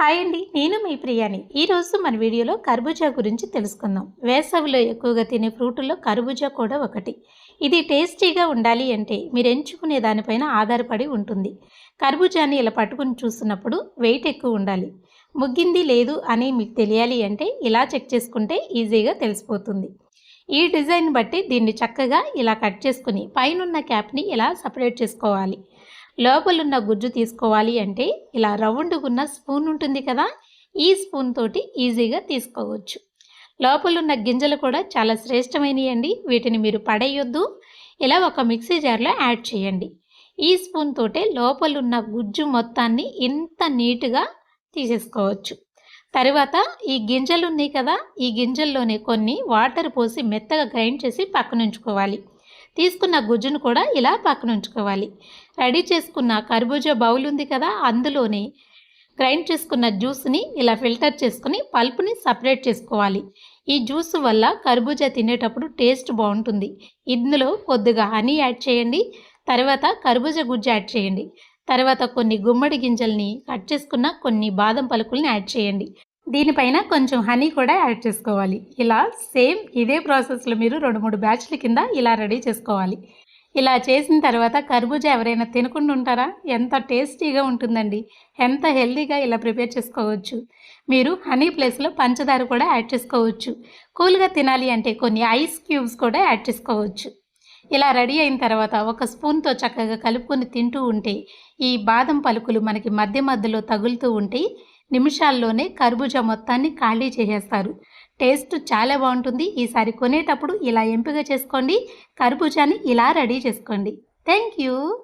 Hi అండి, నేను మీ ప్రియాని. ఈరోజు మన వీడియోలో కర్బూజా గురించి తెలుసుకుందాం. వేసవిలో ఎక్కువగా తినే ఫ్రూటుల్లో కర్బూజా కూడా ఒకటి. ఇది టేస్టీగా ఉండాలి అంటే మీరు ఎంచుకునే దానిపైన ఆధారపడి ఉంటుంది. కర్బూజాని ఇలా పట్టుకుని చూస్తున్నప్పుడు వెయిట్ ఎక్కువ ఉండాలి. ముగ్గింది లేదు అని మీకు తెలియాలి అంటే ఇలా చెక్ చేసుకుంటే ఈజీగా తెలిసిపోతుంది. ఈ డిజైన్ బట్టి దీన్ని చక్కగా ఇలా కట్ చేసుకుని పైనున్న క్యాప్ని ఇలా సపరేట్ చేసుకోవాలి. లోపలున్న గుజ్జు తీసుకోవాలి అంటే ఇలా రౌండ్గున్న స్పూన్ ఉంటుంది కదా, ఈ స్పూన్ తోటి ఈజీగా తీసుకోవచ్చు. లోపలున్న గింజలు కూడా చాలా శ్రేష్టమైనవి అండి. వీటిని మీరు పడేయొద్దు. ఇలా ఒక మిక్సీ జార్లో యాడ్ చేయండి. ఈ స్పూన్ తోటే లోపలున్న గుజ్జు మొత్తాన్ని ఇంత నీట్గా తీసేసుకోవచ్చు. తర్వాత ఈ గింజలు ఉన్నాయి కదా, ఈ గింజల్లోనే కొన్ని వాటర్ పోసి మెత్తగా గ్రైండ్ చేసి పక్కన ఉంచుకోవాలి. తీసుకున్న గుజ్జును కూడా ఇలా పక్కన ఉంచుకోవాలి. రెడీ చేసుకున్న కర్బూజా బౌల్ ఉంది కదా, అందులోనే గ్రైండ్ చేసుకున్న జ్యూస్ని ఇలా ఫిల్టర్ చేసుకుని పల్పుని సపరేట్ చేసుకోవాలి. ఈ జ్యూస్ వల్ల కర్బూజా తినేటప్పుడు టేస్ట్ బాగుంటుంది. ఇందులో కొద్దిగా హనీ యాడ్ చేయండి. తర్వాత కర్బూజా గుజ్జు యాడ్ చేయండి. తర్వాత కొన్ని గుమ్మడి గింజల్ని కట్ చేసుకున్న కొన్ని బాదం పలుకుల్ని యాడ్ చేయండి. దీనిపైన కొంచెం హనీ కూడా యాడ్ చేసుకోవాలి. ఇలా సేమ్ ఇదే ప్రాసెస్లో మీరు 2-3 బ్యాచ్ల కింద ఇలా రెడీ చేసుకోవాలి. ఇలా చేసిన తర్వాత కర్బూజా ఎవరైనా తినకుండా ఉంటారా? ఎంత టేస్టీగా ఉంటుందండి. ఎంత హెల్తీగా ఇలా ప్రిపేర్ చేసుకోవచ్చు. మీరు హనీ ప్లేస్లో పంచదార కూడా యాడ్ చేసుకోవచ్చు. కూల్గా తినాలి అంటే కొన్ని ఐస్ క్యూబ్స్ కూడా యాడ్ చేసుకోవచ్చు. ఇలా రెడీ అయిన తర్వాత ఒక స్పూన్తో చక్కగా కలుపుకొని తింటూ ఉంటే ఈ బాదం పలుకులు మనకి మధ్య మధ్యలో తగులుతూ ఉంటే నిమిషాల్లోనే కర్బూజా మొత్తాన్ని ఖాళీ చేసేస్తారు. టేస్ట్ చాలా బాగుంటుంది. ఈసారి కొనేటప్పుడు ఇలా ఎంపిక చేసుకోండి. కర్బూజాని ఇలా రెడీ చేసుకోండి. Thank you.